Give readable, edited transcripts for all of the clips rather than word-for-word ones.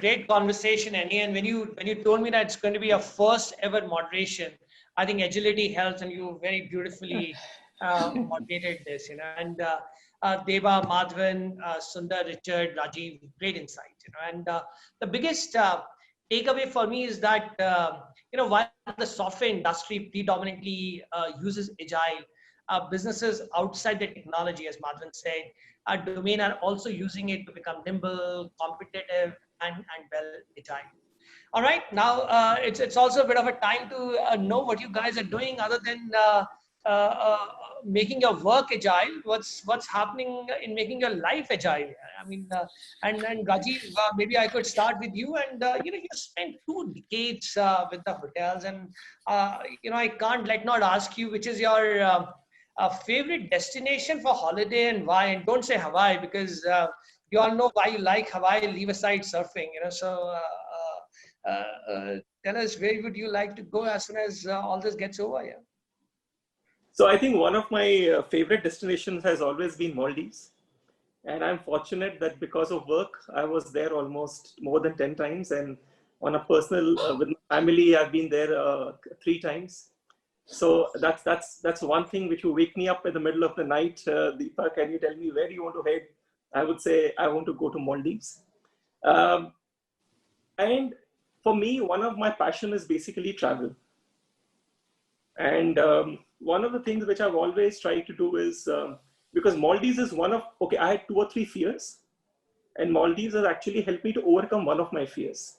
great conversation, Annie. And when you told me that it's going to be your first ever moderation, I think agility helps, and you very beautifully moderated this. And Deva, Madhavan, Sundar, Richard, Rajiv, great insight. And the biggest takeaway for me is that while the software industry predominantly uses agile, businesses outside the technology, as Madhavan said, domain are also using it to become nimble, competitive, and well agile. All right, now it's also a bit of a time to know what you guys are doing other than uh, uh, making your work agile. What's happening in making your life agile? I mean, and Rajiv, maybe I could start with you. And you spent 2 decades with the hotels, and I can't not ask you which is your favorite destination for holiday and why. And don't say Hawaii, because you all know why you like Hawaii. Leave aside surfing, so. Tell us, where would you like to go as soon as all this gets over? Yeah. So I think one of my favorite destinations has always been Maldives. And I'm fortunate that because of work, I was there almost more than 10 times. And on a personal, with my family, I've been there 3 times. So that's one thing which will wake me up in the middle of the night. Deepak, can you tell me where do you want to head? I would say I want to go to Maldives. And for me, one of my passion is basically travel. And one of the things which I've always tried to do is, because Maldives is I had 2 or 3 fears, and Maldives has actually helped me to overcome one of my fears.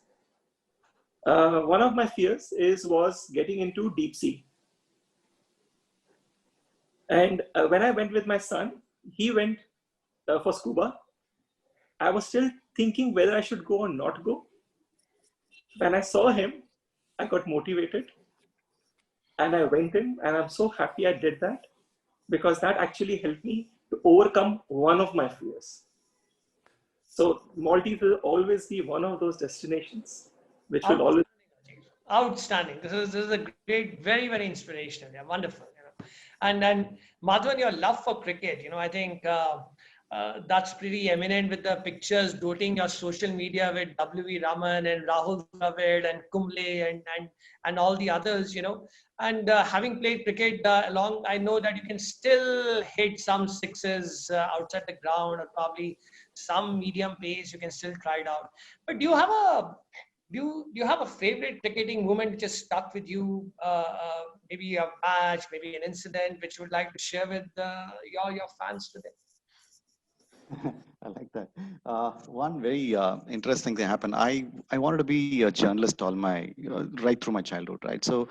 One of my fears was getting into deep sea. And when I went with my son, he went for scuba. I was still thinking whether I should go or not go. When I saw him, I got motivated and I went in, and I'm so happy I did that, because that actually helped me to overcome one of my fears. So Maldives will always be one of those destinations which will always. Outstanding. This is a great, very, very inspirational. Yeah, wonderful. And Madhavan, your love for cricket, I think that's pretty eminent with the pictures doting your social media with W.V. Raman and Rahul Dravid and Kumble and all the others, And having played cricket along, I know that you can still hit some sixes outside the ground, or probably some medium pace. You can still try it out. But do you have a favorite cricketing moment which has stuck with you? Maybe a match, maybe an incident which you would like to share with your fans today? I like that. One very interesting thing happened. I wanted to be a journalist all my right through my childhood, right? So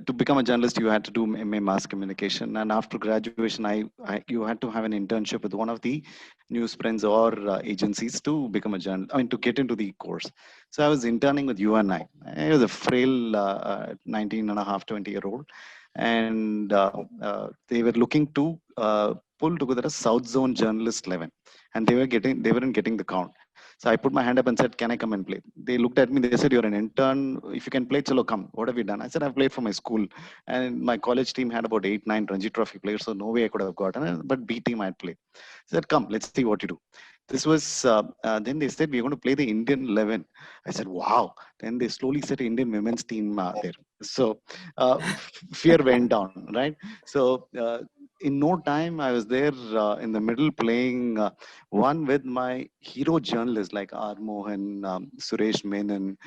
to become a journalist, you had to do MA Mass Communication, and after graduation, you had to have an internship with one of the newsprints or agencies to become a journalist. I mean, to get into the course. So I was interning with UNI. I was a frail 19 and a half, 20-year-old, and they were looking to pull together a South Zone journalist 11, and they weren't getting the count. So I put my hand up and said, "Can I come and play?" They looked at me. They said, "You're an intern. If you can play, chalo, come. What have you done?" I said, "I've played for my school, and my college team had about 8, 9 Ranji Trophy players, so no way I could have gotten. But B team I'd play." I said, "Come, let's see what you do." This was then they said, "We're going to play the Indian 11." I said, "Wow!" Then they slowly set Indian women's team there. So fear went down, right? So in no time, I was there in the middle playing one with my hero journalists like R. Mohan, Suresh Menon,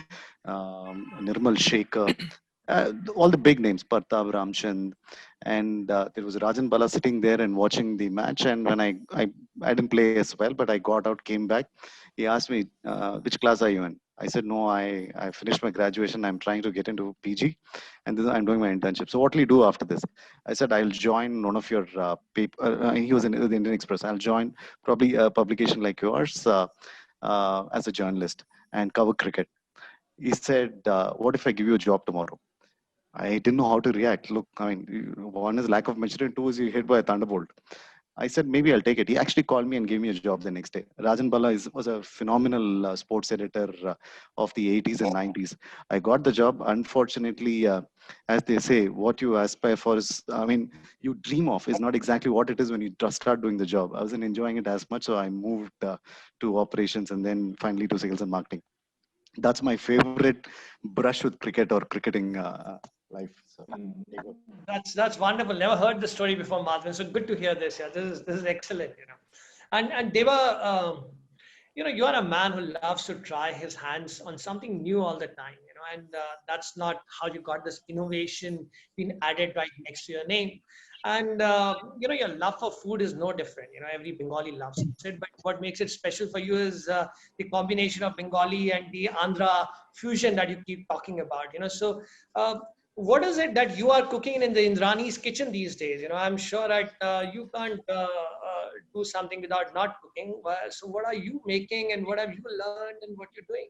Nirmal Shekhar, all the big names, Partab Ramchand, and there was Rajan Bala sitting there and watching the match. And when I didn't play as well, but I got out, came back. He asked me, "Which class are you in?" I said, "No, I finished my graduation. I'm trying to get into PG, and then I'm doing my internship. So what will you do after this?" I said, "I'll join one of your paper." He was in the Indian Express. "I'll join probably a publication like yours as a journalist and cover cricket." He said, "What if I give you a job tomorrow?" I didn't know how to react. Look, I mean, one is lack of maturity, two is you hit by a thunderbolt. I said, maybe I'll take it. He actually called me and gave me a job the next day. Rajan Bala was a phenomenal sports editor of the 80s and 90s. I got the job. Unfortunately, as they say, what you aspire for is, I mean, you dream of is not exactly what it is when you just start doing the job. I wasn't enjoying it as much, so I moved to operations and then finally to sales and marketing. That's my favorite brush with cricket or cricketing life. So, there you go. That's wonderful. Never heard the story before, Madhvin. So good to hear this. Yeah, this is excellent. And Deva, you are a man who loves to try his hands on something new all the time. And that's not how you got this innovation being added right next to your name. And your love for food is no different. Every Bengali loves it. But what makes it special for you is the combination of Bengali and the Andhra fusion that you keep talking about. So. What is it that you are cooking in the Indrani's kitchen these days? I'm sure that you can't do something without not cooking. So what are you making and what have you learned and what you're doing?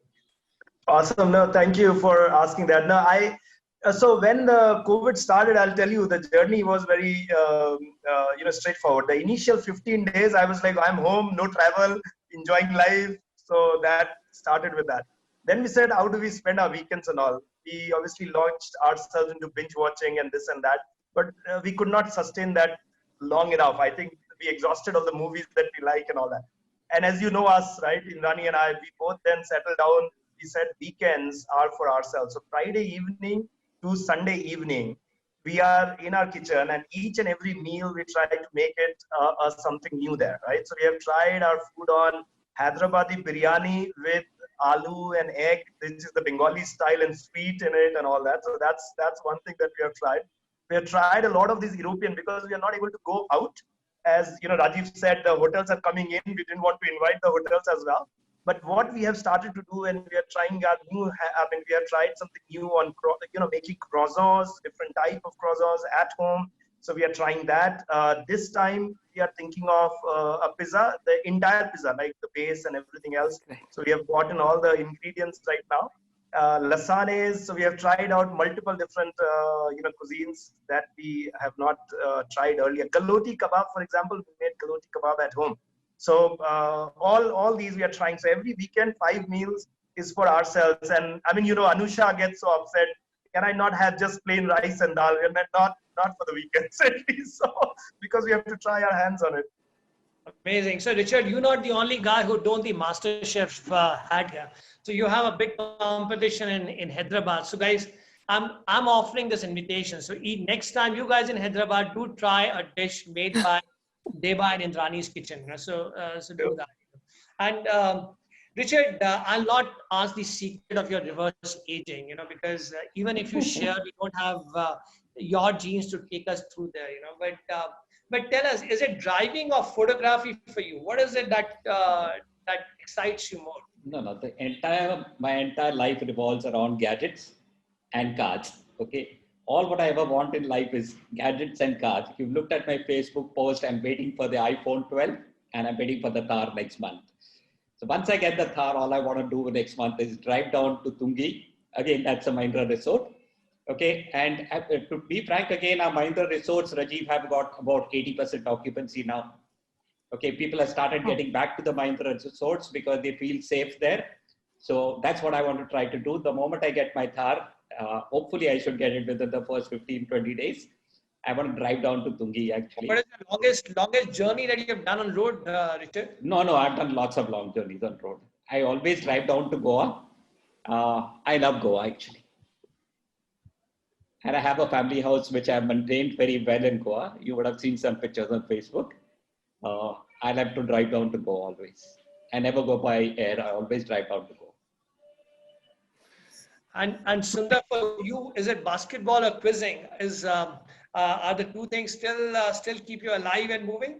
Awesome. No, thank you for asking that. No, so when the COVID started, I'll tell you, the journey was very, straightforward. The initial 15 days, I was like, I'm home, no travel, enjoying life. So that started with that. Then we said, how do we spend our weekends and all? We obviously launched ourselves into binge watching and this and that, but we could not sustain that long enough. I think we exhausted all the movies that we like and all that. And as you know us, right, Indrani and I, we both then settled down. We said weekends are for ourselves. So Friday evening to Sunday evening, we are in our kitchen, and each and every meal we try to make it something new there, right? So we have tried our food on Hyderabadi biryani with aloo and egg, which is the Bengali style and sweet in it and all that. So that's one thing that we have tried. We have tried a lot of these European, because we are not able to go out. As Rajiv said, the hotels are coming in. We didn't want to invite the hotels as well. But what we have started to do, and we are trying our new, we have tried something new on, making croissants, different type of croissants at home. So we are trying that. This time we are thinking of a pizza, the entire pizza, like the base and everything else. So we have gotten all the ingredients right now. Lasagnas. So we have tried out multiple different, cuisines that we have not tried earlier. Galoti kebab, for example, we made galoti kebab at home. So all these we are trying. So every weekend, 5 meals is for ourselves. And I mean, Anusha gets so upset. Can I not have just plain rice and dal? And not for the weekends at least. So because we have to try our hands on it. Amazing. So Richard, you're not the only guy who donned the Master Chef hat here. So you have a big competition in Hyderabad. So guys, I'm offering this invitation. So next time you guys in Hyderabad, do try a dish made by Deba and Indrani's kitchen. So do that. And Richard, I'll not ask the secret of your reverse aging, because even if you share, we don't have your genes to take us through there, But tell us, is it driving or photography for you? What is it that excites you more? No. My entire life revolves around gadgets and cars. Okay. All what I ever want in life is gadgets and cars. If you've looked at my Facebook post, I'm waiting for the iPhone 12 and I'm waiting for the Thar next month. So once I get the Thar, all I want to do next month is drive down to Tungi. Again, that's a Mahindra resort. Okay. And to be frank, again, our Mahindra resorts, Rajiv, have got about 80% occupancy now. Okay. People have started getting back to the Mahindra resorts because they feel safe there. So that's what I want to try to do. The moment I get my Thar, hopefully I should get it within the first 15-20 days. I want to drive down to Tungi actually. What is the longest journey that you have done on road, Richard? No, I've done lots of long journeys on road. I always drive down to Goa. I love Goa actually. And I have a family house which I have maintained very well in Goa. You would have seen some pictures on Facebook. I like to drive down to Goa always. I never go by air. I always drive down to Goa. And Sundar, for you, is it basketball or quizzing? Are the two things still keep you alive and moving?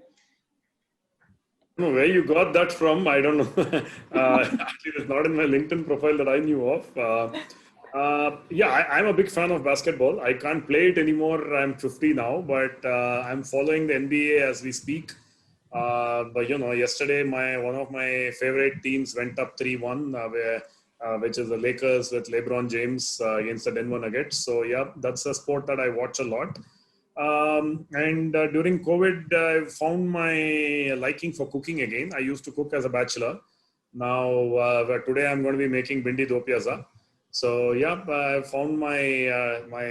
I don't know where you got that from. I don't know. Actually, it's not in my LinkedIn profile that I knew of. I'm a big fan of basketball. I can't play it anymore. I'm 50 now, but I'm following the NBA as we speak. But yesterday one of my favorite teams went up 3-1, which is the Lakers with LeBron James against the Denver Nuggets. So yeah, that's a sport that I watch a lot. And during COVID, I found my liking for cooking again. I used to cook as a bachelor. Now today I'm going to be making bindi do pyaza. So yeah, I found my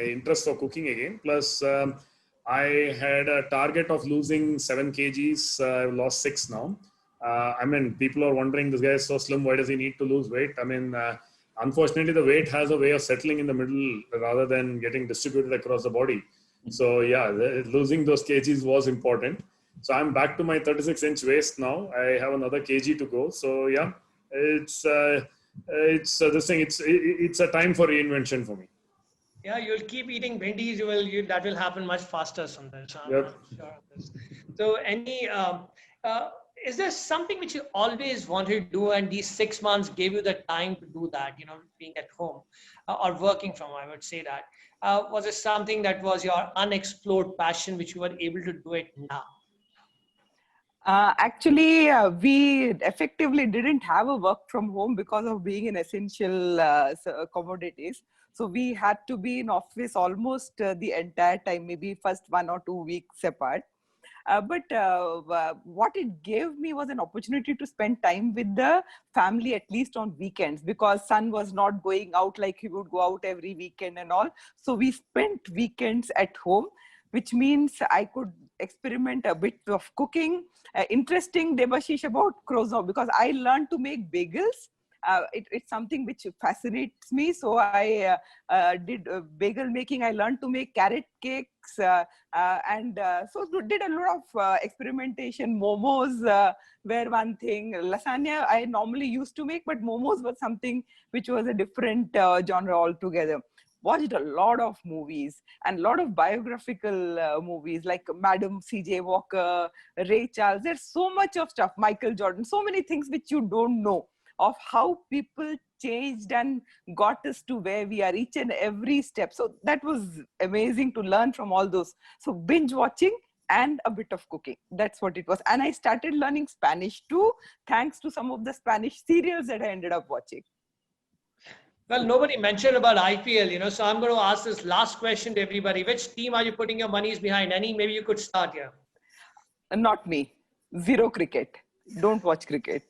interest for cooking again. Plus, I had a target of losing 7 kgs. I've lost 6 now. People are wondering, this guy is so slim, why does he need to lose weight? unfortunately, the weight has a way of settling in the middle rather than getting distributed across the body. So yeah, losing those kgs was important. So I'm back to my 36-inch waist now. I have another kg to go. So yeah, it's this thing. It's a time for reinvention for me. Yeah, you'll keep eating bhindis. That will happen much faster sometimes. So Yep. I'm sure of this. So, uh, is there something which you always wanted to do, and these 6 months gave you the time to do that? You know, being at home or working from home, I would say that. Was it something that was your unexplored passion, which you were able to do it now? Actually, we effectively didn't have a work from home because of being in essential commodities. So we had to be in office almost the entire time, maybe first 1 or 2 weeks apart. But what it gave me was an opportunity to spend time with the family, at least on weekends, because son was not going out like he would go out every weekend and all. So we spent weekends at home, which means I could experiment a bit of cooking. Interesting, Debashish, about croissant, because I learned to make bagels. It's something which fascinates me. So I did bagel making. I learned to make carrot cakes and so did a lot of experimentation. Momos were one thing. Lasagna I normally used to make, but momos was something which was a different genre altogether. Watched a lot of movies and a lot of biographical movies like Madam C.J. Walker, Ray Charles. There's so much of stuff, Michael Jordan, so many things which you don't know of how people changed and got us to where we are each and every step. So that was amazing to learn from all those. So binge watching and a bit of cooking. That's what it was. And I started learning Spanish too, thanks to some of the Spanish serials that I ended up watching. Well, nobody mentioned about IPL, you know, so I'm going to ask this last question to everybody. Which team are you putting your monies behind? Any, maybe you could start here. Not me. Zero cricket. Don't watch cricket.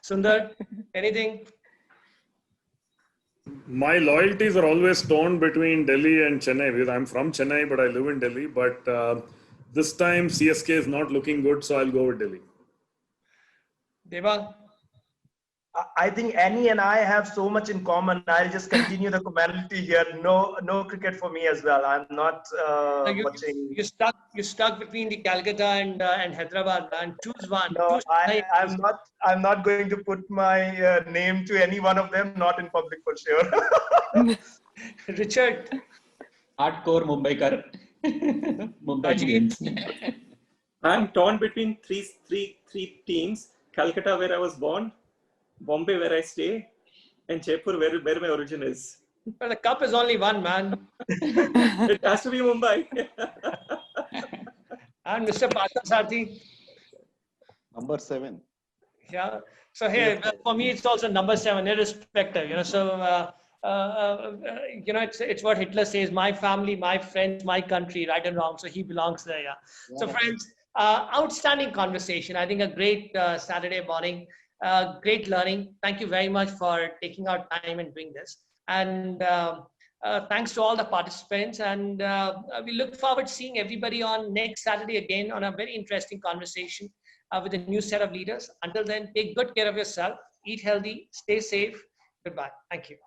Sundar, anything? My loyalties are always torn between Delhi and Chennai because I'm from Chennai, but I live in Delhi. But this time CSK is not looking good, so I'll go with Delhi. Deva? I think Annie and I have so much in common. I'll just continue the commonality here. No cricket for me as well. I'm not watching. You stuck between the Calcutta and Hyderabad, man. Choose one. No, Choose I'm not going to put my name to any one of them. Not in public for sure. Richard. Hardcore Mumbaikar. Mumbai Indians. I'm torn between three teams: Calcutta, where I was born, Bombay, where I stay, and Jaipur, where my origin is. Well, the cup is only one, man. It has to be Mumbai. And Mr. Parthasarathy. Number 7. Yeah. So here, for me, it's also number 7, irrespective. You know, so you know, it's what Hitler says: my family, my friends, my country, right and wrong. So he belongs there. Yeah. So friends, outstanding conversation. I think a great Saturday morning. Great learning. Thank you very much for taking our time and doing this. And thanks to all the participants. And we look forward to seeing everybody on next Saturday again on a very interesting conversation with a new set of leaders. Until then, take good care of yourself, eat healthy, stay safe. Goodbye. Thank you.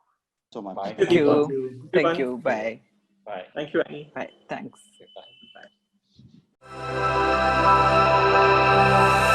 So much. Bye. Thank you. Thank you. Bye. Bye. Thank you, Annie. Bye. Thanks. Bye. Bye.